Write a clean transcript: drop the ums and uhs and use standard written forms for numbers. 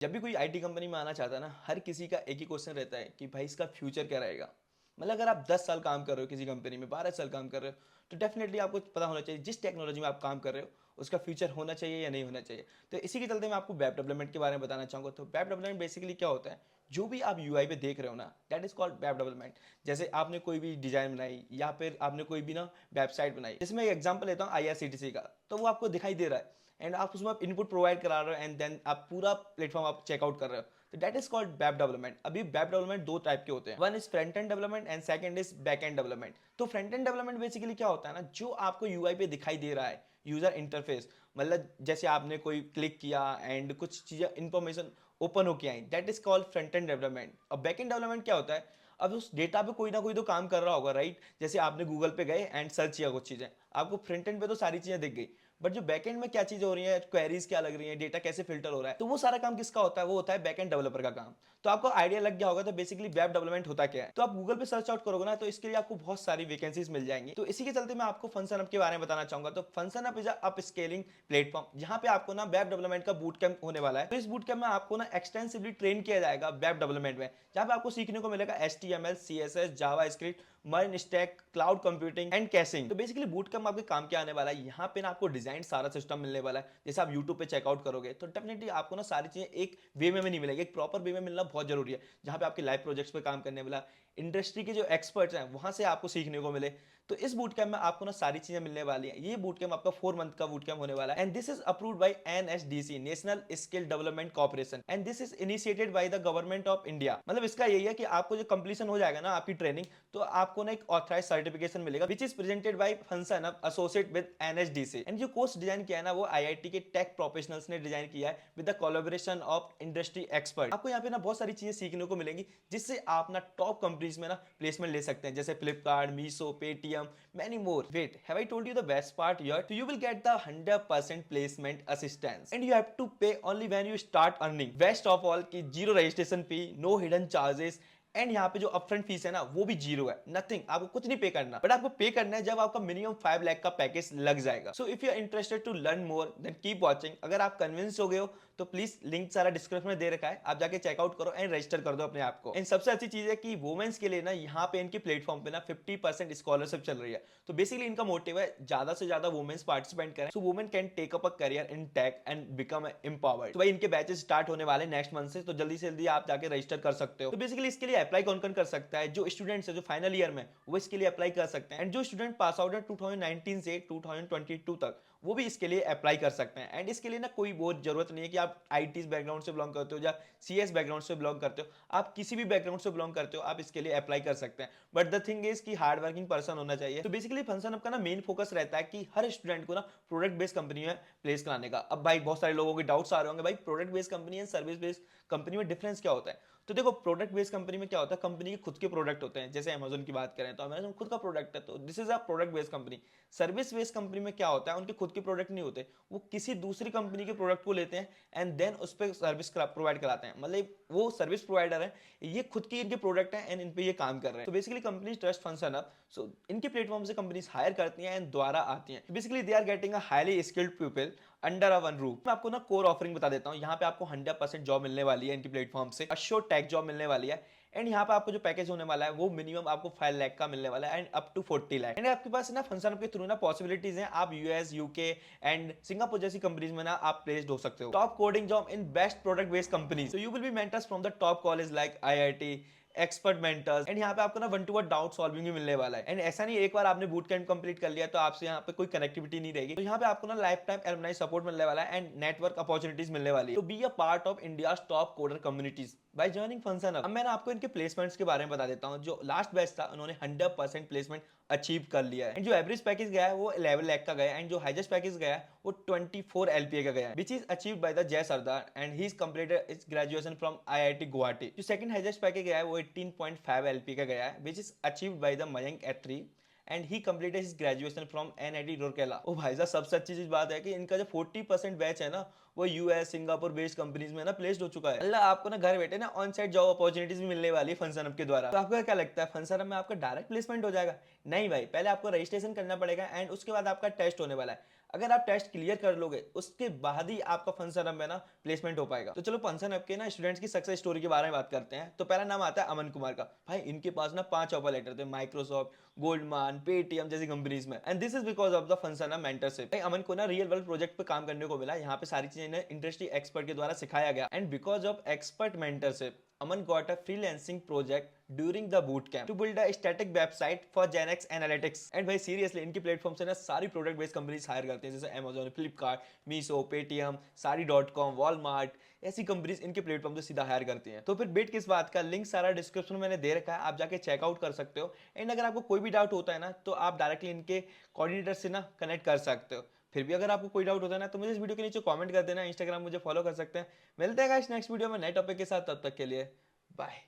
जब भी कोई आईटी कंपनी में आना चाहता है ना, हर किसी का एक ही क्वेश्चन रहता है कि भाई इसका फ्यूचर क्या रहेगा। मतलब अगर आप 10 साल काम कर रहे हो किसी कंपनी में, 12 साल काम कर रहे हो, तो डेफिनेटली आपको पता होना चाहिए जिस टेक्नोलॉजी में आप काम कर रहे हो उसका फ्यूचर होना चाहिए या नहीं होना चाहिए। तो इसी के चलते मैं आपको वेब डेवलपमेंट के बारे में बताना चाहूँगा। तो वेब डेवलपमेंट बेसिकली क्या होता है, जो भी आप यूआई पे देख रहे हो ना, that is called web development. जैसे आपने कोई भी डिजाइन बनाई या फिर आपने कोई भी ना वेबसाइट बनाई, जैसे मैं एक एग्जांपल लेता हूँ आईआरसीटीसी का, तो वो आपको दिखाई दे रहा है एंड आप उसमें आप इनपुट प्रोवाइड करा रहे हो एंड देन आप पूरा प्लेटफॉर्म आप चेकआउट कर रहे हो। तो that is called web development. अभी वेब डेवलपमेंट दो टाइप के होते हैं, one is front end development and second is back end development. तो फ्रंट एंड डेवलपमेंट बेसिकली क्या होता है ना, जो आपको यूआई पे दिखाई दे रहा है, यूजर इंटरफेस, मतलब जैसे आपने कोई क्लिक किया एंड कुछ चीजें इंफॉर्मेशन ओपन होके आई, that is called front end development. अब बैक एंड डेवलपमेंट क्या होता है, अब उस डेटा पे कोई ना कोई तो काम कर रहा होगा, राइट। जैसे आपने गूगल पे गए एंड सर्च किया कुछ चीजें, आपको फ्रंट एंड पे तो सारी चीजें दिख गई, बट जो बैक एंड में क्या चीजें हो रही है, क्वेरीज क्या लग रही है, डेटा कैसे फिल्टर हो रहा है, तो वो सारा काम किसका होता है, वो होता है बैक एंड डेवलपर का काम। तो आपको आइडिया लग गया होगा तो बेसिकली वेब डेवलपमेंट होता क्या है। तो आप गूगल पे सर्च आउट करोगे ना, तो इसके लिए आपको बहुत सारी वैकेंसीज मिल जाएंगी। तो इसी के चलते मैं आपको फंक्शन के बारे में बताना चाहूंगा। तो function is up scaling platform, जहां पे आपको ना वेब डेवलपमेंट का बूट कैंप होने वाला है। तो इस बूट कैंप में आपको ना एक्सटेंसिवली ट्रेन किया जाएगा वेब डेवलपमेंट में, जहां पे आपको सीखने को मिलेगा HTML, CSS, Java script, MERN stack, cloud computing and caching. तो बेसिकली बूट कैंप आपके काम क्या आने वाला है, यहाँ पे ना आपको डिजाइन सारा सिस्टम मिलने वाला है। जैसे आप यूट्यूब पे चेकआउट करोगे तो डेफिनेटली आपको ना सारी चीजें एक वे में नहीं मिलेगी, एक प्रॉपर वे में मिलना बहुत जरूरी है, जहां पे आपके लाइव प्रोजेक्ट्स पे काम करने वाला इंडस्ट्री के जो एक्सपर्ट्स हैं वहां से आपको सीखने को मिले। तो इस बूट कैंप में आपको ना सारी चीजें मिलने वाली हैं। ये बूट कैंप आपका 4 मंथ का बूट कैंप होने वाला है and this is approved by NSDC, national skill development corporation, and this is initiated by the government of India. मतलब इसका यही है कि आपको जो कंप्लीशन हो जाएगा ना आपकी ट्रेनिंग, तो आपको ना एक ऑथराइज सर्टिफिकेशन मिलेगा which is presented by function up associate with NSDC। And जो कोर्स डिजाइन किया है ना, वो IIT के टेक प्रोफेशनल्स ने डिजाइन किया है with the collaboration of industry expert. आपको यहाँ पे ना बहुत सारी चीजें सीखने को मिलेंगी, जिससे आप ना टॉप कंपनीज में ना प्लेसमेंट ले सकते हैं, जैसे Flipkart, Meesho, Paytm, many more. Wait, have I told you the best part yet? So you will get the 100% placement assistance and you have to pay only when you start earning. Best of all कि zero registration fee, no hidden charges and यहाँ पे जो upfront fees है ना वो भी zero है, nothing, आपको कुछ नहीं पे करना, बट आपको पे करना है जब आपका मिनिमम 5 लाख का पैकेज लग जाएगा। So if you are interested to learn more then keep watching. अगर आप कन्विंस हो गए हो तो प्लीज लिंक सारा डिस्क्रिप्शन में दे रखा है, आप जाके चेकआउट करो एंड रजिस्टर कर दो अपने आप को। एंड सबसे अच्छी चीज है कि वुमेन्स के लिए ना यहाँ पे इनके प्लेटफॉर्म पे ना 50% स्कॉलरशिप चल रही है। तो बेसिकली इनका मोटिव है ज्यादा से ज्यादा वुमेन्स पार्टिसिपेट करें, so women can take up a career in tech and become empowered. तो भाई इनके बैचेस स्टार्ट होने वाले नेक्स्ट मंथ से, तो जल्दी से जल्दी आप जाके रजिस्टर कर सकते हो। तो बेसिकली इसके लिए अप्लाई कौन कौन कर सकता है, जो स्टूडेंट्स है जो फाइनल ईयर में, वो इसके लिए अप्लाई कर सकते हैं, एंड जो स्टूडेंट पास आउट है 2019 से 2022 तक, वो भी इसके लिए अप्लाई कर सकते हैं। एंड इसके लिए ना कोई बहुत जरूरत नहीं है कि आप आईटी बैकग्राउंड से बिलोंग करते हो या CS बैकग्राउंड से बिलोंग करते हो, आप किसी भी बैकग्राउंड से बिलोंग करते हो आप इसके लिए अप्लाई कर सकते हैं। बट द थिंग इज कि हार्ड वर्किंग पर्सन होना चाहिए। तो बेसिकली फंक्शन आपका ना मेन फोकस रहता है कि हर स्टूडेंट को ना प्रोडक्ट बेस्ड कंपनी में प्लेस कराने का। अब भाई बहुत सारे लोगों के डाउट्स आ रहे होंगे, भाई product based company and service based company में डिफरेंस क्या होता है। तो देखो, प्रोडक्ट बेस्ड कंपनी में क्या होता है, कंपनी के खुद के प्रोडक्ट होते हैं। जैसे अमेजन की बात करें तो अमेजन खुद का प्रोडक्ट है, तो this is a product based company. Service based company में क्या होता है, उनके खुद के प्रोडक्ट नहीं होते, वो किसी दूसरी कंपनी के प्रोडक्ट को लेते हैं एंड देन उस पर सर्विस प्रोवाइड कराते हैं। मतलब वो सर्विस प्रोवाइडर है, ये खुद की इनके प्रोडक्ट है एंड इन पे ये काम कर रहे हैं। तो basically company trust function up, so इनके प्लेटफॉर्म से कंपनीज हायर करती हैं एंड द्वारा आती हैं। Basically they are getting a highly skilled people under a one roof. मैं आपको ना कोर ऑफरिंग बता देता हूं। यहाँ पे आपको 100% जॉब मिलने वाली है इनकी प्लेटफॉर्म से, अश्योर टेक जॉब मिलने वाली है, एंड यहाँ पे आपको जो पैकेज होने वाला है वो मिनिमम आपको 5 लाख का मिलने वाला है and up to 40 lakh. And आपके पास ना फंक्शन के थ्रू ना पॉसिबिलिटीज हैं, आप US, UK एंड सिंगापुर जैसी कंपनीज में ना आप प्लेस्ड हो सकते हो। Top coding job in best product based companies, so you will be mentors from the top college like IIT, expert mentors, and यहाँ पे आपको ना 1-to-1 डाउट सॉल्विंग भी मिलने वाला है। एंड ऐसा नहीं एक बार आपने बूट कैंप कंप्लीट कर लिया तो आपसे यहाँ पे कोई कनेक्टिविटी नहीं रहेगी, तो यहाँ पे आपको ना लाइफ टाइम एलुमनाई सपोर्ट मिलने वाला है एंड नेटवर्क अपॉर्चुनिटीज मिलने वाली है। तो be a part of India top coder communities bye joining function. अब मैं आपको इनके प्लेसमेंट्स के बारे में बता देता हूँ। जो लास्ट बैच था उन्होंने 100% प्लेसमेंट अचीव कर लिया है, एंड जो एवरेज पैकेज गया है वो 11 लाख का गया है, एंड जो हाईएस्ट पैकेज गया है वो 24 LPA का गया है, which is achieve by the Jai Sardar and he is completed his graduation from IIT Guwahati. जो सेकंड हाईएस्ट पैकेज गया है वो 18.5 LPA का गया है, which is achieved by the Mayank Atri and he completed his graduation from NIT Rourkela. ओ भाई साहब, सबसे अच्छी चीज बात है कि इनका जो 40% बैच है ना वो US, सिंगापुर बेस्ड कंपनीज में ना प्लेस्ड हो चुका है। अल्लाह, आपको ना घर बैठे ना ऑन साइट जॉब अपॉर्चुनिटीज भी मिलने वाली है फंक्शन अप के द्वारा। तो आपको क्या लगता है, फंक्शन अप में आपका डायरेक्ट प्लेसमेंट हो जाएगा? नहीं भाई, पहले आपको रजिस्ट्रेशन करना पड़ेगा एंड उसके बाद आपका टेस्ट होने वाला है। अगर आप टेस्ट क्लियर कर लोगे उसके बाद ही आपका फंक्शन हब में ना प्लेसमेंट हो पाएगा। तो चलो फंक्शन हब के ना स्टूडेंट्स की सक्सेस स्टोरी के बारे में बात करते हैं। तो पहला नाम आता है अमन कुमार का। भाई इनके पास ना 5 ऑफर लेटर थे माइक्रोसॉफ्ट, गोल्डमान, पेटीएम जैसी कंपनीज में, and this is because of the function hub mentorship. भाई अमन को ना रियल वर्ल्ड प्रोजेक्ट पे काम करने को मिला, यहाँ पे सारी चीजें इंडस्ट्री एक्सपर्ट के द्वारा सिखाया गया, and because of expert mentorship Aman got a freelancing project during the boot camp to build a static website for Genex Analytics. And भाई सीरियसली इनकी प्लेटफॉर्म से ना सारी प्रोडक्ट बेस्ड कंपनीज हायर करती हैं, जैसे Amazon, फ्लिपकार्ट, मीशो, पेटीएम, साड़ी.com, Walmart, ऐसी कंपनीज इनके प्लेटफॉर्म से सीधा हायर करती हैं। तो फिर बेट किस बात का, लिंक सारा डिस्क्रिप्शन में मैंने दे रखा है, आप जाके चेकआउट कर सकते हो। एंड अगर आपको कोई भी डाउट होता है ना तो आप डायरेक्टली इनके कोऑर्डिनेटर से ना कनेक्ट कर सकते हो। फिर भी अगर आपको कोई डाउट होता है ना तो मुझे इस वीडियो के नीचे कमेंट कर देना, इंस्टाग्राम मुझे फॉलो कर सकते हैं। मिलते हैं गाइस नेक्स्ट वीडियो में नए टॉपिक के साथ, तब तक के लिए बाय।